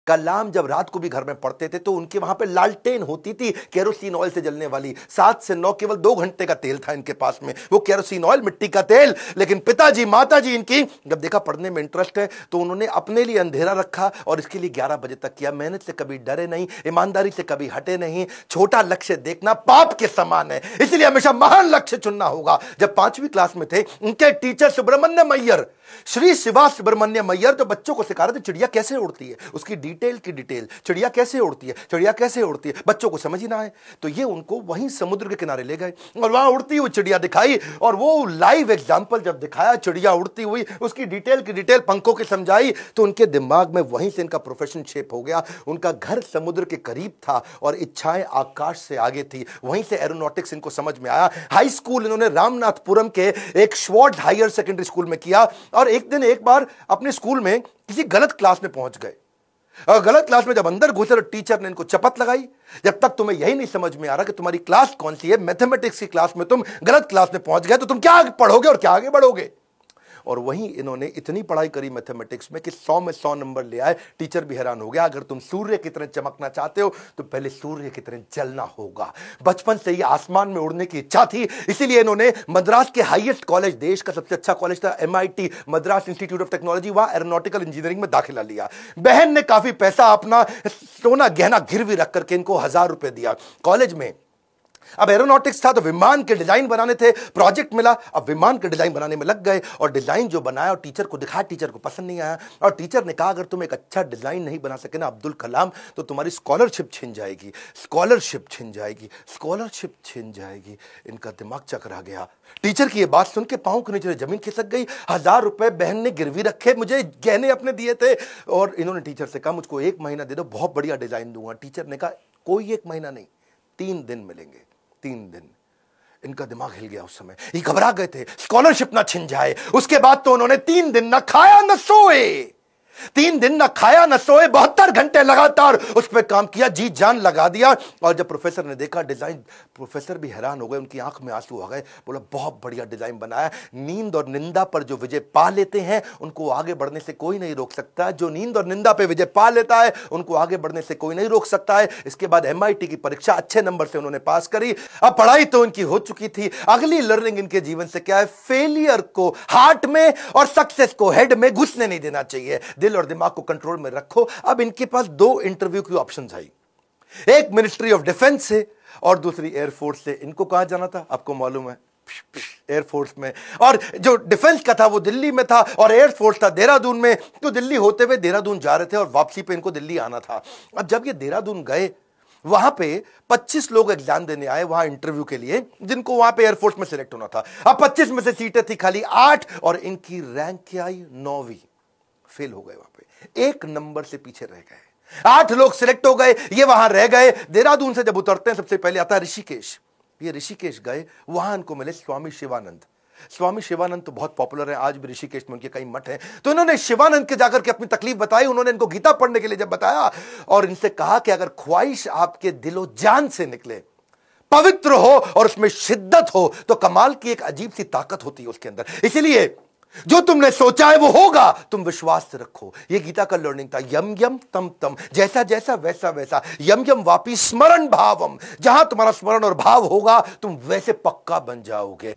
कलाम जब रात को भी घर में पढ़ते थे तो उनके वहां पे लालटेन होती थी केरोसिन ऑयल से जलने वाली। 7 से 9 केवल 2 घंटे का तेल था इनके पास में, वो केरोसिन ऑयल, मिट्टी का तेल। लेकिन पिताजी माताजी इनकी जब देखा पढ़ने में इंटरेस्ट है तो उन्होंने अपने लिए अंधेरा रखा और इसके लिए 11 बजे तक किया। मेहनत से कभी डरे नहीं, ईमानदारी से कभी हटे नहीं। छोटा लक्ष्य देखना पाप के समान है, इसलिए हमेशा महान लक्ष्य चुनना होगा। जब 5वीं क्लास में थे उनके टीचर सुब्रमण्यम अय्यर, श्री शिवा सुब्रमण्यम अय्यर, तो बच्चों को सिखा रहे थे चिड़िया कैसे उड़ती है, उसकी डिटेल की डिटेल, चिड़िया कैसे उड़ती है, चिड़िया कैसे उड़ती है। बच्चों को समझ ही ना आए तो ये उनको वहीं समुद्र के किनारे ले गए और वहां उड़ती हुई चिड़िया दिखाई और वो लाइव एग्जांपल जब दिखाया चिड़िया उड़ती हुई, उसकी डिटेल की डिटेल पंखों की समझाई, तो उनके दिमाग में वहीं से इनका प्रोफेशन शेप हो गया। उनका घर समुद्र के करीब था और इच्छाएं आकाश से आगे थी। वहीं से एरोनॉटिक्स इनको समझ में आया। हाई स्कूल इन्होंने रामनाथपुरम के एक श्वार्ट्ज हायर सेकेंडरी स्कूल में किया और एक दिन एक बार अपने स्कूल में किसी गलत क्लास में पहुंच गए और गलत क्लास में जब अंदर घुसे तो टीचर ने इनको चपत लगाई, जब तक तुम्हें यही नहीं समझ में आ रहा कि तुम्हारी क्लास कौन सी है, मैथमेटिक्स की क्लास में तुम गलत क्लास में पहुंच गए तो तुम क्या पढ़ोगे और क्या आगे बढ़ोगे। और वहीं इन्होंने इतनी पढ़ाई करी मैथमेटिक्स में कि 100 में 100 नंबर ले आए। टीचर भी हैरान हो गया, अगर तुम सूर्य की तरह चमकना चाहते हो तो पहले सूर्य की तरह जलना होगा। बचपन से ही आसमान में उड़ने की इच्छा थी, इसीलिए इन्होंने मद्रास के हाईएस्ट कॉलेज, देश का सबसे अच्छा कॉलेज था MIT, Madras institute of technology, वहां एरोनॉटिकल इंजीनियरिंग में दाखिला लिया। बहन ने काफी पैसा अपना सोना गहना गिरवी रख करके इनको 1000 रुपए दिया। कॉलेज में अब एरोनॉटिक्स था तो विमान के डिजाइन बनाने थे, प्रोजेक्ट मिला, अब विमान के डिजाइन बनाने में लग गए और डिजाइन जो बनाया और टीचर को दिखाया, टीचर को पसंद नहीं आया और टीचर ने कहा अगर तुम एक अच्छा डिजाइन नहीं बना सके ना अब्दुल कलाम तो तुम्हारी स्कॉलरशिप छिन जाएगी, स्कॉलरशिप छिन जाएगी, स्कॉलरशिप छिन जाएगी। इनका दिमाग चकरा गया। टीचर की ये बात सुन के पांव के नीचे जमीन खिसक गई। 1000 रुपए बहन ने गिरवी रखे, मुझे गहने अपने दिए थे और इन्होंने टीचर से कहा मुझको 1 महीना दे दो, बहुत बढ़िया डिजाइन दूंगा। टीचर ने कहा कोई 1 महीना नहीं, 3 दिन मिलेंगे, 3 दिन। इनका दिमाग हिल गया उस समय, ये घबरा गए थे स्कॉलरशिप ना छिन जाए। उसके बाद तो उन्होंने 3 दिन ना खाया ना सोए, 3 दिन ना खाया ना सोए, 72 घंटे लगातार उस पर काम किया, जी जान लगा दिया। और जब प्रोफेसर ने देखा डिजाइन, प्रोफेसर भी हैरान हो गए, उनकी आंख में आंसू आ गए। बोला बहुत बढ़िया डिजाइन बनाया। नींद और निंदा पर जो विजय पा लेते हैं उनको आगे बढ़ने से कोई नहीं रोक सकता। जो नींद और निंदा पे विजय पा लेता है उनको आगे बढ़ने से कोई नहीं रोक सकता है। इसके बाद MIT की परीक्षा अच्छे नंबर से उन्होंने पास करी। अब पढ़ाई तो उनकी हो चुकी थी, अगली लर्निंग इनके जीवन से क्या है, फेलियर को हार्ट में और सक्सेस को हेड में घुसने नहीं देना चाहिए। दिल और दिमाग को कंट्रोल में रखो। अब इनके पास 2 इंटरव्यू की ऑप्शंस आई, एक मिनिस्ट्री ऑफ डिफेंस से और दूसरी एयरफोर्स से। इनको कहां जाना था आपको मालूम है, एयरफोर्स में। और जो डिफेंस का था वो दिल्ली में था और एयरफोर्स था देहरादून में। तो दिल्ली होते हुए देहरादून जा रहे थे और वापसी पे इनको दिल्ली आना था। अब जब ये देहरादून गए वहां पे 25 लोग एग्जाम देने आए वहां इंटरव्यू के लिए, जिनको वहां पे एयरफोर्स में सिलेक्ट होना था। अब 25 में से सीटें थी खाली 8 और इनकी रैंक क्या आई, 9वीं। फेल हो गए, वहां पे 1 नंबर से पीछे रह गए। 8 लोग सिलेक्ट हो गए, ये वहां रह गए। देहरादून से जब उतरते हैं सबसे पहले आता है ऋषिकेश। ये ऋषिकेश गए, वहां इनको मिले स्वामी शिवानंद। स्वामी शिवानंद तो बहुत पॉपुलर है, आज भी ऋषिकेश में उनके कई मठ हैं। तो इन्होंने शिवानंद के जाकर के अपनी तकलीफ बताई। उन्होंने इनको गीता पढ़ने के लिए जब बताया और इनसे कहा कि अगर ख्वाहिश आपके दिलो जान से निकले, पवित्र हो और उसमें शिद्दत हो तो कमाल की एक अजीब सी ताकत होती है उसके अंदर। इसीलिए जो तुमने सोचा है वो होगा, तुम विश्वास से रखो। ये गीता का लर्निंग था। यम यम तम तम, जैसा जैसा वैसा वैसा। यम यम वापी स्मरण भावम, जहां तुम्हारा स्मरण और भाव होगा तुम वैसे पक्का बन जाओगे।